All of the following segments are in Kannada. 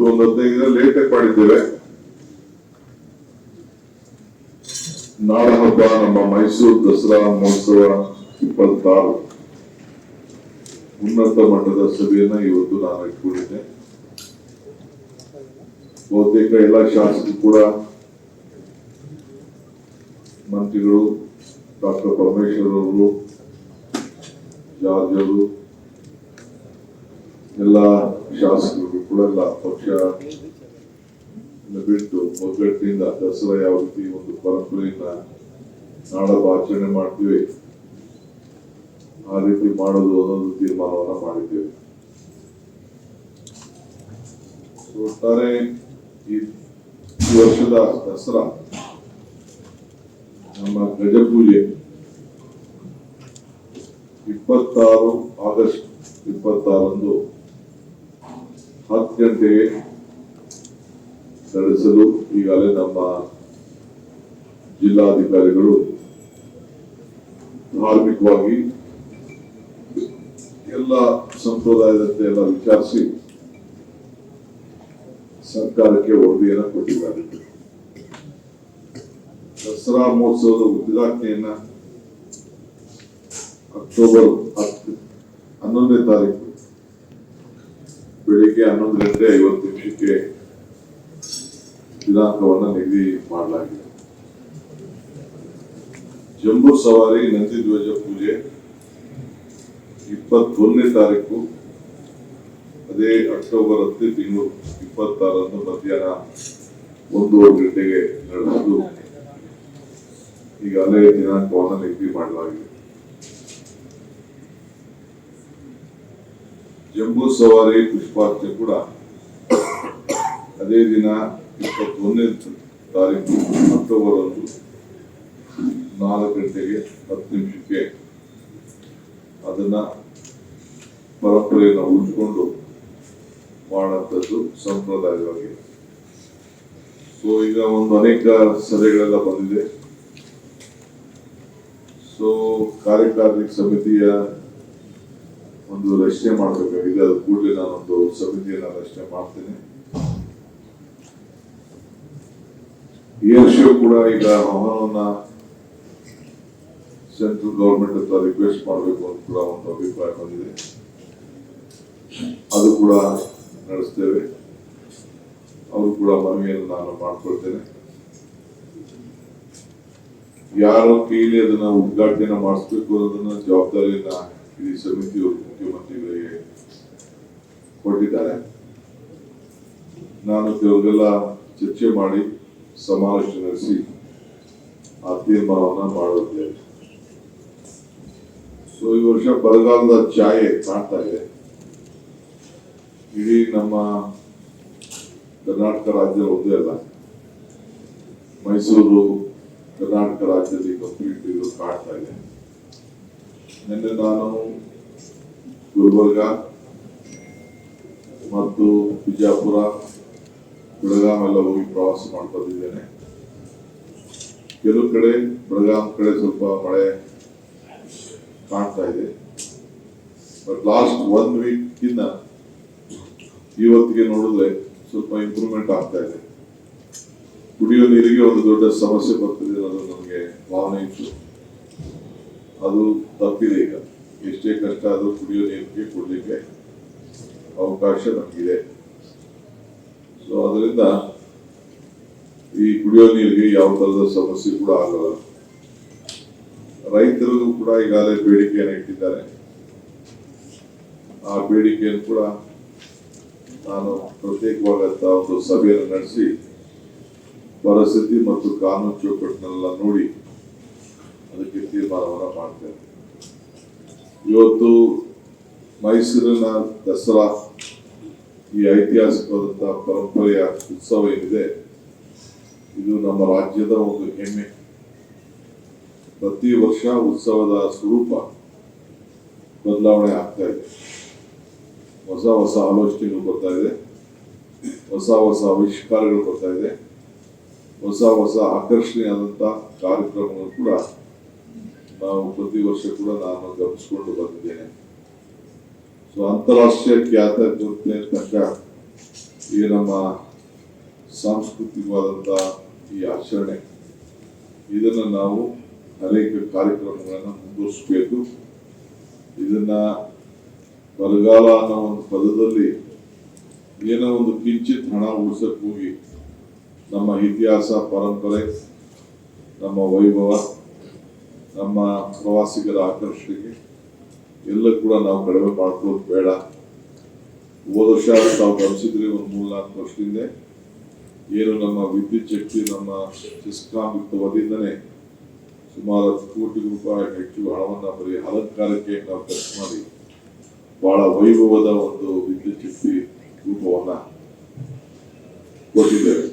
ಒಂದು 15 ದಿನ ಲೇಟ್ ಆಗಿ ಮಾಡಿದ್ದೇವೆ. ನಾಡ ಹಬ್ಬ ನಮ್ಮ ಮೈಸೂರು ದಸರಾ ಮಹೋತ್ಸವ 26 ಉನ್ನತ ಮಟ್ಟದ ಸಭೆಯನ್ನ ಇವತ್ತು ನಾನು ಇಟ್ಕೊಂಡಿದ್ದೆ. ಬಹುತೇಕ ಎಲ್ಲ ಶಾಸಕರು ಕೂಡ, ಮಂತ್ರಿಗಳು, ಡಾಕ್ಟರ್ ಪರಮೇಶ್ವರ್ ಅವರು, ಜಾರ್ಜ್ ಅವರು, ಎಲ್ಲ ಶಾಸಕರು ಕೂಡ ಎಲ್ಲ ಪಕ್ಷ ಬಿಟ್ಟು ಒಗ್ಗಟ್ಟಿನಿಂದ ದಸರಾ ಯಾವ ರೀತಿ ಒಂದು ಪರಂಪರೆಯನ್ನ ನಾಡಹಬ್ಬ ಆಚರಣೆ ಮಾಡ್ತೀವಿ ಆ ರೀತಿ ಮಾಡೋದು ಅನ್ನೋದು ತೀರ್ಮಾನವನ್ನ ಮಾಡಿದ್ದೇವೆ. ಒಟ್ಟಾರೆ ಈ ವರ್ಷದ ದಸರಾ ನಮ್ಮ ಗಜಪೂಜೆ 26 ಆಗಸ್ಟ್ 26 10 ಗಂಟೆಗೆ ನಡೆಸಲು ಈಗಾಗಲೇ ನಮ್ಮ ಜಿಲ್ಲಾಧಿಕಾರಿಗಳು ಧಾರ್ಮಿಕವಾಗಿ ಎಲ್ಲ ಸಂಪ್ರದಾಯದಂತೆ ಎಲ್ಲ ವಿಚಾರಿಸಿ ಸರ್ಕಾರಕ್ಕೆ ವರದಿಯನ್ನು ಕೊಟ್ಟಿದ್ದಾರೆ. ದಸರಾ ಮಹೋತ್ಸವದ ಉದ್ಘಾಟನೆಯನ್ನ ಅಕ್ಟೋಬರ್ 11ನೇ ತಾರೀಕು ಬೆಳಿಗ್ಗೆ 11:50 ದಿನಾಂಕವನ್ನು ನಿಗದಿ ಮಾಡಲಾಗಿದೆ. ಜಂಬೂ ಸವಾರಿ ನಂದಿ ಧ್ವಜ ಪೂಜೆ 21ನೇ ತಾರೀಕು, ಅದೇ ಅಕ್ಟೋಬರ್ 10 ತಿಂಗಳು 26 ಮಧ್ಯಾಹ್ನ 1 ಗಂಟೆಗೆ ನಡೆದು ಈಗಾಗಲೇ ದಿನಾಂಕವನ್ನು ನಿಗದಿ ಮಾಡಲಾಗಿದೆ. ಜಂಬೂ ಸವಾರಿ ಪುಷ್ಪಾರ್ಚನೆ ಕೂಡ ಅದೇ ದಿನ 21ನೇ ತಾರೀಕು ಅಕ್ಟೋಬರ್ 4 ಗಂಟೆಗೆ 10 ಅದನ್ನ ಪರಂಪರೆಯನ್ನು ಉಳಿಸಿಕೊಂಡು ಮಾಡುವಂಥದ್ದು ಸಂಪ್ರದಾಯವಾಗಿ. ಸೊ ಈಗ ಒಂದು ಅನೇಕ ಸಭೆಗಳೆಲ್ಲ ಬಂದಿದೆ. ಸೊ ಕಾರ್ಯಕಾರಿಣಿ ಸಮಿತಿಯ ಒಂದು ರಚನೆ ಮಾಡಬೇಕಾಗಿದೆ. ಅದು ಕೂಡಲೇ ನಾನೊಂದು ಸಮಿತಿಯನ್ನು ರಚನೆ ಮಾಡ್ತೇನೆ. ಏರ್ ಶೋ ಕೂಡ ಈಗ ಆಹ್ವಾನವನ್ನ ಸೆಂಟ್ರಲ್ ಗವರ್ಮೆಂಟ್ ಹತ್ರ ರಿಕ್ವೆಸ್ಟ್ ಮಾಡಬೇಕು ಅಂತ ಕೂಡ ಒಂದು ಅಭಿಪ್ರಾಯ ಬಂದಿದೆ. ಅದು ಕೂಡ ನಡೆಸ್ತೇವೆ. ಅವರು ಕೂಡ ಮನವಿಯನ್ನು ನಾನು ಮಾಡ್ಕೊಳ್ತೇನೆ. ಯಾರ ಕೈಲಿ ಅದನ್ನ ಉದ್ಘಾಟನೆ ಮಾಡಿಸ್ಬೇಕು ಅನ್ನೋದನ್ನ ಜವಾಬ್ದಾರಿಯನ್ನ ಈ ಸಮಿತಿಯವರು ಮುಖ್ಯಮಂತ್ರಿಗಳಿಗೆ ಕೊಟ್ಟಿದ್ದಾರೆ. ನಾನು ಕೆಲವರೆಲ್ಲ ಚರ್ಚೆ ಮಾಡಿ ಸಮಾಲೋಚನೆ ನಡೆಸಿ ಆ ತೀರ್ಮಾನವನ್ನ ಮಾಡುತ್ತೇವೆ. ಸೊ ಈ ವರ್ಷ ಬರಗಾಲದ ಛಾಯೆ ಕಾಣ್ತಾ ಇದೆ. ಇಡೀ ನಮ್ಮ ಕರ್ನಾಟಕ ರಾಜ್ಯ ಒಂದೇ ಅಲ್ಲ, ಮೈಸೂರು ಕರ್ನಾಟಕ ರಾಜ್ಯದಲ್ಲಿ ಕಂಪ್ಲೀಟ್ ಇದು ಕಾಣ್ತಾ ಇದೆ. ನಿನ್ನೆ ನಾನು ಗುಲ್ಬರ್ಗ ಮತ್ತು ಬಿಜಾಪುರ, ಬೆಳಗಾಂ ಎಲ್ಲ ಹೋಗಿ ಪ್ರವಾಸ ಮಾಡ್ಕೊಂಡಿದ್ದೇನೆ. ಕೆಲವು ಕಡೆ ಬೆಳಗಾಂ ಕಡೆ ಸ್ವಲ್ಪ ಮಳೆ ಕಾಣ್ತಾ ಇದೆ. ಬಟ್ ಲಾಸ್ಟ್ 1 ವೀಕ್ ಇಂದ ಇವತ್ತಿಗೆ ನೋಡಿದ್ರೆ ಸ್ವಲ್ಪ ಇಂಪ್ರೂವ್ಮೆಂಟ್ ಆಗ್ತಾ ಇದೆ. ಕುಡಿಯೋ ನೀರಿಗೆ ಒಂದು ದೊಡ್ಡ ಸಮಸ್ಯೆ ಬರ್ತದೆ ಅನ್ನೋದು ನನಗೆ ಭಾವನೆ ಇತ್ತು. ಅದು ತಪ್ಪಿದೆ. ಈಗ ಎಷ್ಟೇ ಕಷ್ಟ ಆದರೂ ಕುಡಿಯೋ ನೀರಿಗೆ ಕೊಡ್ಲಿಕ್ಕೆ ಅವಕಾಶ ನಮಗಿದೆ. ಸೊ ಅದರಿಂದ ಈ ಕುಡಿಯೋ ನೀರಿಗೆ ಯಾವ ತರದ ಸಮಸ್ಯೆ ಕೂಡ ಆಗಲ್ಲ. ರೈತರಿಗೂ ಕೂಡ ಈಗಾಗಲೇ ಬೇಡಿಕೆಯನ್ನು ಇಟ್ಟಿದ್ದಾರೆ. ಆ ಬೇಡಿಕೆಯನ್ನು ಕೂಡ ನಾನು ಪ್ರತ್ಯೇಕವಾದಂತಹ ಒಂದು ಸಭೆಯನ್ನು ನಡೆಸಿ ಪರಿಸ್ಥಿತಿ ಮತ್ತು ಕಾನೂನು ಚೌಕಟ್ಟನ್ನೆಲ್ಲ ನೋಡಿ ಅದಕ್ಕೆ ತೀರ್ಮಾನವನ್ನು ಮಾಡ್ತೇನೆ. ಇವತ್ತು ಮೈಸೂರಿನ ದಸರಾ ಈ ಐತಿಹಾಸಿಕವಾದಂತಹ ಪರಂಪರೆಯ ಉತ್ಸವ ಏನಿದೆ, ಇದು ನಮ್ಮ ರಾಜ್ಯದ ಒಂದು ಹೆಮ್ಮೆ. ಪ್ರತಿ ವರ್ಷ ಉತ್ಸವದ ಸ್ವರೂಪ ಬದಲಾವಣೆ ಆಗ್ತಾ ಇದೆ. ಹೊಸ ಹೊಸ ಆಲೋಚನೆಗಳು ಬರ್ತಾ ಇದೆ, ಹೊಸ ಹೊಸ ಆವಿಷ್ಕಾರಗಳು ಬರ್ತಾ ಇದೆ, ಹೊಸ ಹೊಸ ಆಕರ್ಷಣೀಯವಾದಂತಹ ಕಾರ್ಯಕ್ರಮಗಳು ಕೂಡ ನಾವು ಪ್ರತಿ ವರ್ಷ ಕೂಡ ನಾನು ಗಮನಿಸಿಕೊಂಡು ಬಂದಿದ್ದೇನೆ. ಸೊ ಅಂತಾರಾಷ್ಟ್ರೀಯ ಖ್ಯಾತ ತಕ್ಕ ಈ ನಮ್ಮ ಸಾಂಸ್ಕೃತಿಕವಾದಂಥ ಈ ಆಚರಣೆ ಇದನ್ನು ನಾವು ಅನೇಕ ಕಾರ್ಯಕ್ರಮಗಳನ್ನು ಮುಂದುವರಿಸಬೇಕು. ಇದನ್ನ ಬರಗಾಲ ಅನ್ನೋ ಒಂದು ಪದದಲ್ಲಿ ಏನೋ ಒಂದು ಕಿಂಚಿತ್ ಹಣ ಉಳಿಸಕ್ಕೆ ಹೋಗಿ ನಮ್ಮ ಇತಿಹಾಸ, ಪರಂಪರೆ, ನಮ್ಮ ವೈಭವ, ನಮ್ಮ ಪ್ರವಾಸಿಗರ ಆಕರ್ಷಣೆಗೆ ಎಲ್ಲ ಕೂಡ ನಾವು ಕಡಿಮೆ ಮಾಡ್ಕೊಳ್ಳೋದು ಬೇಡ. ಹೋದ ವರ್ಷ ತಾವು ಗಮನಿಸಿದ್ರೆ ಒಂದು 3-4 ವರ್ಷದಿಂದ ಏನು ನಮ್ಮ ವಿದ್ಯುತ್ ಶಕ್ತಿ ನಮ್ಮ ಸಿಸ್ಕಾಂ ವತಿಯಿಂದನೇ ಸುಮಾರು 10 ಕೋಟಿ ರೂಪಾಯಿ ಹೆಚ್ಚು ಹಣವನ್ನು ಬರೀ ಅಲಂಕಾರಕ್ಕೆ ನಾವು ಖರ್ಚು ಮಾಡಿ ಬಹಳ ವೈಭವದ ಒಂದು ವಿದ್ಯುತ್ ಶಕ್ತಿ ರೂಪವನ್ನ ಕೊಟ್ಟಿದ್ದೇವೆ.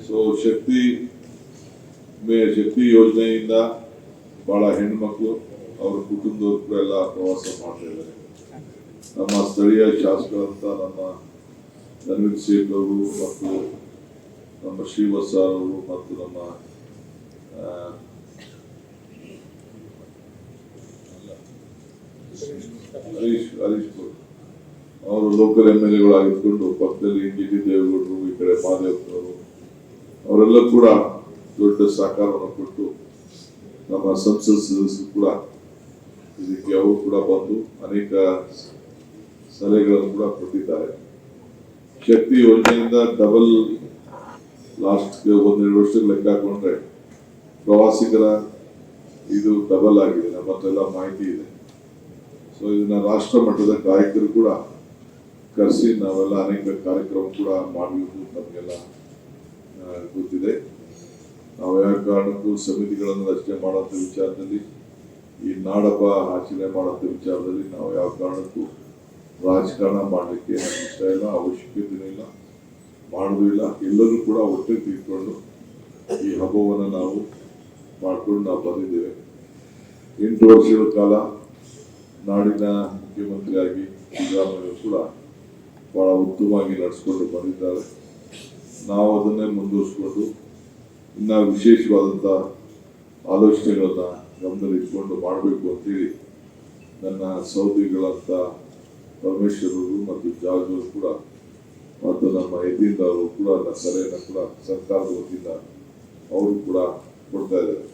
ಸೊ ಶಕ್ತಿ ಯೋಜನೆಯಿಂದ ಬಹಳ ಹೆಣ್ಮಕ್ಳು ಅವರ ಕುಟುಂಬದವರು ಕೂಡ ಎಲ್ಲ ಪ್ರವಾಸ ಮಾಡ್ತಾ ಇದ್ದಾರೆ. ನಮ್ಮ ಸ್ಥಳೀಯ ಶಾಸಕರಂತ ನಮ್ಮ ಧನ್ವೀರ್ ಸೇಠ್ ಅವರು ಮತ್ತು ನಮ್ಮ ಶ್ರೀವತ್ಸ ಅವರು ಮತ್ತು ನಮ್ಮ ಹರೀಶ್ ಅವರು ಲೋಕಲ್ MLA ಆಗಿದ್ಕೊಂಡು ಪಕ್ಕದಲ್ಲಿ ಜಿಟಿ ದೇವೇಗೌಡರು, ಈ ಕಡೆ ಮಹಾದೇವನವರು ಅವರೆಲ್ಲ ಕೂಡ ದೊಡ್ಡ ಸಹಕಾರವನ್ನು ಕೊಟ್ಟು ನಮ್ಮ ಸಂಸತ್ ಸದಸ್ಯರು ಕೂಡ ಇದಕ್ಕೆ ಅವರು ಕೂಡ ಬಂದು ಅನೇಕ ಸಲಹೆಗಳನ್ನು ಕೂಡ ಕೊಟ್ಟಿದ್ದಾರೆ. ಶಕ್ತಿ ಯೋಜನೆಯಿಂದ ಡಬಲ್ ಲಾಸ್ಟ್ 1-2 ವರ್ಷಕ್ಕೆ ಲೆಕ್ಕ ಹಾಕೊಂಡ್ರೆ ಪ್ರವಾಸಿಗರ ಇದು ಡಬಲ್ ಆಗಿದೆ, ನಮ್ಮ ಹತ್ರ ಎಲ್ಲ ಮಾಹಿತಿ ಇದೆ. ಸೊ ಇದನ್ನ ರಾಷ್ಟ್ರ ಮಟ್ಟದ ಗಾಯಕರು ಕೂಡ ಕರೆಸಿ ನಾವೆಲ್ಲ ಅನೇಕ ಕಾರ್ಯಕ್ರಮ ಕೂಡ ಮಾಡಬೇಕು ನಮಗೆಲ್ಲ ಗೊತ್ತಿದೆ. ನಾವು ಯಾವ ಕಾರಣಕ್ಕೂ ಸಮಿತಿಗಳನ್ನು ರಚನೆ ಮಾಡುವಂಥ ವಿಚಾರದಲ್ಲಿ, ಈ ನಾಡಹಬ್ಬ ಆಚರಣೆ ಮಾಡುವಂಥ ವಿಚಾರದಲ್ಲಿ ನಾವು ಯಾವ ಕಾರಣಕ್ಕೂ ರಾಜಕಾರಣ ಮಾಡಲಿಕ್ಕೆ ನಮ್ಗೆ ಇಷ್ಟ ಇಲ್ಲ, ಅವಶ್ಯಕತೆಯೂ ಇಲ್ಲ, ಮಾಡೋದು ಇಲ್ಲ. ಎಲ್ಲರೂ ಕೂಡ ಒಟ್ಟಿಗೆ ತಿಳ್ಕೊಂಡು ಈ ಹಬ್ಬವನ್ನು ನಾವು ಮಾಡ್ಕೊಂಡು ನಾವು ಬಂದಿದ್ದೇವೆ. 8 ವರ್ಷಗಳ ಕಾಲ ನಾಡಿನ ಮುಖ್ಯಮಂತ್ರಿಯಾಗಿ ಸಿದ್ದರಾಮಯ್ಯ ಕೂಡ ಬಹಳ ಉತ್ತಮವಾಗಿ ನಡೆಸ್ಕೊಂಡು ಬಂದಿದ್ದಾರೆ. ನಾವು ಅದನ್ನೇ ಮುಂದುವರಿಸ್ಕೊಂಡು ಇನ್ನ ವಿಶೇಷವಾದಂಥ ಆಲೋಚನೆಗಳನ್ನ ಗಮನದಲ್ಲಿಟ್ಕೊಂಡು ಮಾಡಬೇಕು ಅಂತೇಳಿ ನನ್ನ ಸಹೋದರಿಗಳಂತ ಪರಮೇಶ್ವರರು ಮತ್ತು ಜಾರ್ಜ್ ಅವರು ಕೂಡ ಮತ್ತು ನಮ್ಮ ಯತೀಂದ್ರ ಅವರು ಕೂಡ ನನ್ನ ಸಲಹೆಯನ್ನು ಕೂಡ ಸರ್ಕಾರದ ವತಿಯಿಂದ ಅವರು ಕೂಡ ಕೊಡ್ತಾ ಇದ್ದಾರೆ.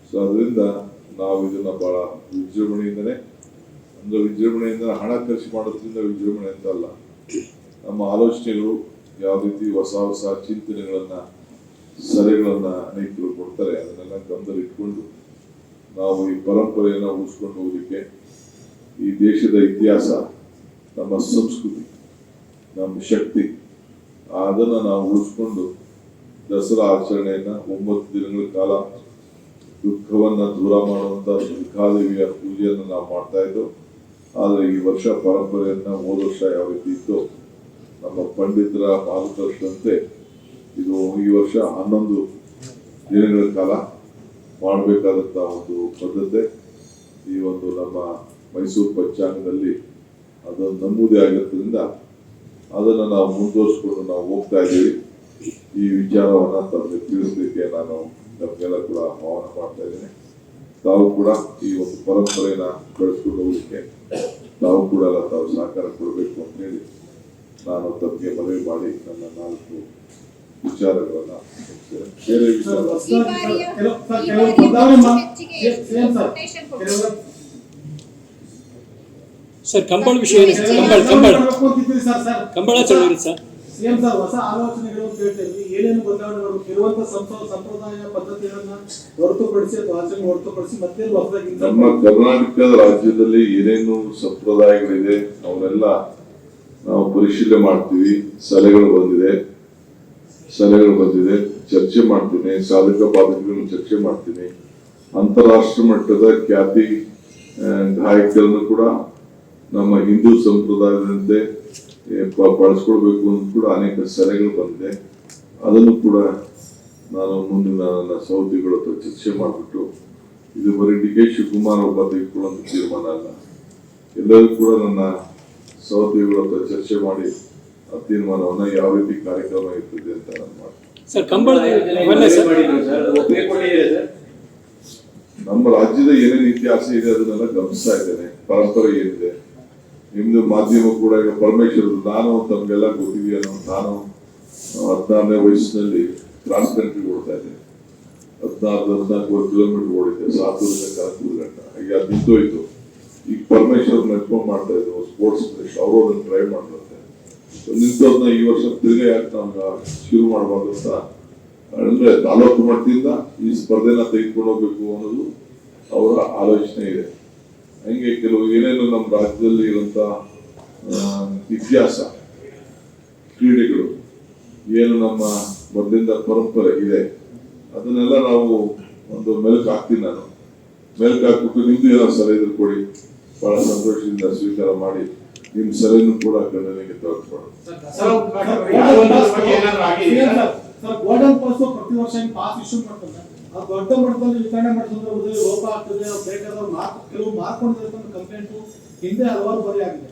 ಸೊ ಅದರಿಂದ ನಾವು ಇದನ್ನ ಬಹಳ ವಿಜೃಂಭಣೆಯಿಂದನೇ, ಅಂದ್ರೆ ವಿಜೃಂಭಣೆಯಿಂದ ಹಣ ಖರ್ಚು ಮಾಡೋದ್ರಿಂದ ವಿಜೃಂಭಣೆ ಅಂತ ಅಲ್ಲ, ನಮ್ಮ ಆಲೋಚನೆಗಳು ಯಾವ ರೀತಿ ಹೊಸ ಹೊಸ ಚಿಂತನೆಗಳನ್ನ, ಸಲಹೆಗಳನ್ನ ಅನೇಕರು ಕೊಡ್ತಾರೆ, ಅದನ್ನೆಲ್ಲ ಗಮನದಲ್ಲಿ ಇಟ್ಕೊಂಡು ನಾವು ಈ ಪರಂಪರೆಯನ್ನು ಉಳಿಸ್ಕೊಂಡು ಹೋಗಲಿಕ್ಕೆ, ಈ ದೇಶದ ಇತಿಹಾಸ, ನಮ್ಮ ಸಂಸ್ಕೃತಿ, ನಮ್ಮ ಶಕ್ತಿ, ಅದನ್ನು ನಾವು ಉಳಿಸ್ಕೊಂಡು ದಸರಾ ಆಚರಣೆಯನ್ನ 9 ದಿನಗಳ ಕಾಲ ದುಃಖವನ್ನ ದೂರ ಮಾಡುವಂತ ದುರ್ಗಾದೇವಿಯ ಪೂಜೆಯನ್ನು ನಾವು ಮಾಡ್ತಾ ಇದ್ದೋ. ಆದರೆ ಈ ವರ್ಷ ಪರಂಪರೆಯನ್ನ ಹೋದ ವರ್ಷ ಯಾವ ರೀತಿ ಇತ್ತು ನಮ್ಮ ಪಂಡಿತರ ಮಾರ್ಗದರ್ಶನಂತೆ ಇದು ಈ ವರ್ಷ 11 ದಿನಗಳ ಕಾಲ ಮಾಡಬೇಕಾದಂತ ಒಂದು ಪದ್ಧತಿ ಈ ಒಂದು ನಮ್ಮ ಮೈಸೂರು ಪಂಚಾಂಗದಲ್ಲಿ ಅದೊಂದು ನಮೂದೆ ಆಗಿರೋದ್ರಿಂದ ಅದನ್ನು ನಾವು ಮುಂದುವರಿಸ್ಕೊಂಡು ನಾವು ಹೋಗ್ತಾ ಇದ್ದೀವಿ. ಈ ವಿಚಾರವನ್ನ ತಮಗೆ ತಿಳಿಸಲಿಕ್ಕೆ ನಾನು ನಮಗೆಲ್ಲ ಕೂಡ ಆಹ್ವಾನ ಮಾಡ್ತಾ ಇದ್ದೇನೆ. ತಾವು ಕೂಡ ಈ ಒಂದು ಪರಂಪರೆಯನ್ನ ಬೆಳೆಸ್ಕೊಂಡು ಹೋಗ್ಲಿಕ್ಕೆ ತಾವು ಕೂಡ ತಾವು ಸಹಕಾರ ಕೊಡಬೇಕು ಅಂತ ಹೇಳಿ ನಾನು ತಮಗೆ ಮನವಿ ಮಾಡಿ ನನ್ನ 4 ವಿಚಾರಗಳನ್ನ ಬೇರೆ ವಿಚಾರ ಸರ್ ಕಂಬಳ ವಿಷಯ ಕಂಬಳ ಚಳವಳಿ ಸರ್ ಸಿಎಂ ಸರ್ ಹೊಸ ಆಲೋಚನೆಗಳು ಅಂತ ಹೇಳ್ತಾ ಇದ್ವಿ. ಏನೇನು ಬದಲಾವಣೆಗಳು ಇರುವಂತ ಸಂಪ್ರದಾಯ ಪದ್ಧತಿಗಳನ್ನ ಹೊರತುಪಡಿಸಿ ಅಥವಾ ಆಚರಣೆ ಹೊರತುಪಡಿಸಿ ಮತ್ತೆ ಹೊಸದಾಗಿ ನಮ್ಮ ಕರ್ನಾಟಕದ ರಾಜ್ಯದಲ್ಲಿ ಏನೇನು ಸಂಪ್ರದಾಯಗಳಿದೆ ಅವನ್ನೆಲ್ಲ ನಾವು ಪರಿಶೀಲನೆ ಮಾಡ್ತೀವಿ. ಸಲಹೆಗಳು ಬಂದಿದೆ, ಚರ್ಚೆ ಮಾಡ್ತೀನಿ, ಸಾಧಕ ಬಾಧಕಗಳನ್ನು ಚರ್ಚೆ ಮಾಡ್ತೀನಿ. ಅಂತಾರಾಷ್ಟ್ರ ಮಟ್ಟದ ಖ್ಯಾತಿ ಗಾಯಕರನ್ನು ಕೂಡ ನಮ್ಮ ಹಿಂದೂ ಸಂಪ್ರದಾಯದಂತೆ ಬಳಸ್ಕೊಳ್ಬೇಕು ಅಂತ ಕೂಡ ಅನೇಕ ಸಲಹೆಗಳು ಬಂದಿದೆ. ಅದನ್ನು ಕೂಡ ನಾನು ಮುಂದಿನ ನನ್ನ ಸಹೋದರಿಗಳ ಹತ್ರ ಚರ್ಚೆ ಮಾಡಿಬಿಟ್ಟು, ಇದು ಬರೀ DK ಶಿವಕುಮಾರ್ ಒಬ್ಬ ತೆಗೆದುಕೊಳ್ಳುವಂತ ತೀರ್ಮಾನ ಅಲ್ಲ, ಎಲ್ಲರೂ ಕೂಡ ನನ್ನ ಸಹೋದರಿಗಳ ಹತ್ರ ಚರ್ಚೆ ಮಾಡಿ ಆ ತೀರ್ಮಾನವನ್ನ ಯಾವ ರೀತಿ ಕಾರ್ಯಕ್ರಮ ಇರ್ತದೆ ಅಂತ ನಾನು ಮಾಡ್ತೀನಿ. ನಮ್ಮ ರಾಜ್ಯದ ಏನೇನು ಇತಿಹಾಸ ಇದೆ ಅದನ್ನೆಲ್ಲ ಗಮನಿಸ್ತಾ ಇದ್ದೇನೆ. ಪರಂಪರೆ ಏನಿದೆ ನಿಮ್ದು ಮಾಧ್ಯಮ ಕೂಡ ಈಗ ಪರಮೇಶ್ವರ್, ನಾನು ತಮ್ಗೆಲ್ಲ ಗೊತ್ತಿದೆಯೇನೋ, ನಾನು 16ನೇ ವಯಸ್ಸಿನಲ್ಲಿ ಕ್ರಾಸ್ ಕಂಟ್ರಿ ಓಡ್ತಾ ಇದ್ದೆ. 14 ಕಿಲೋಮೀಟರ್ ಓಡಿದ್ದೆ, ಸಾತೂರಿಂದ ಕನಕಪುರ ಗಂಟ. ಈಗ ಅದು ನಿಂತೋಯ್ತು. ಈಗ ಪರಮೇಶ್ವರ್ ನೆಟ್ಕೊಂಡು ಮಾಡ್ತಾ ಇದ್ರು ಸ್ಪೋರ್ಟ್ಸ್ ಮಿನಿಸ್ಟರ್, ಅವರು ಅದನ್ನು ಟ್ರೈ ಮಾಡ್ತಾರೆ. ನಿಂತೋದನ್ನ ಈ ವರ್ಷ ತಿರ್ಗಾ ಯಾಕೆ ನಮ್ಗೆ ಶುರು ಮಾಡಬಾರ್ದು ಅಂತ, ಅಂದ್ರೆ ತಾಲೂಕು ಮಟ್ಟದಿಂದ ಈ ಸ್ಪರ್ಧೆನ ತೆಗೆದುಕೊಂಡು ಹೋಗ್ಬೇಕು ಅನ್ನೋದು ಅವರ ಆಲೋಚನೆ ಇದೆ. ಹಂಗೆ ಕೆಲವು ಏನೇನು ನಮ್ಮ ರಾಜ್ಯದಲ್ಲಿ ಇರುವಂತ ಇತಿಹಾಸ, ಕ್ರೀಡೆಗಳು, ಏನು ನಮ್ಮ ಮೊದಲಿಂದ ಪರಂಪರೆ ಇದೆ, ಅದನ್ನೆಲ್ಲ ನಾವು ಒಂದು ಮೆಲುಕು ಹಾಕ್ತೀನಿ. ನಾನು ಮೆಲುಕು ಹಾಕ್ಬಿಟ್ಟು ನಿಮ್ದು ಏನೋ ಸಲಹೆ ಇದ್ರು ಕೊಡಿ, ಬಹಳ ಸಂತೋಷದಿಂದ ಸ್ವೀಕಾರ ಮಾಡಿ ನಿಮ್ ಸಲಹೆನೂ ಕೂಡ ಗಣನೆಗೆ ತಗೊಳ್ಕೊಳ್ಳೋಣ. ಸರ್ ಗೋಲ್ಡನ್ ಪಾಸ್ ಪ್ರತಿ ವರ್ಷ ಪಾಸ್ ಇಶ್ಯೂ ಮಾಡ್ತಾರೆ. ಆ ದೊಡ್ಡ ಮಟ್ಟದಲ್ಲಿ ವಿತರಣೆ ಮಾಡೋ ಸಂದರ್ಭದಲ್ಲಿ ಲೋಪ ಆಗ್ತದೆ, ಬೇಕಾದವ್ರು ಕೆಲವು ಮಾರ್ಕೊಂಡಿರ್ತಕ್ಕಂಥ ಕಂಪ್ಲೇಂಟು ಹಿಂದೆ ಹಲವಾರು ಬರಿ ಆಗಿದೆ.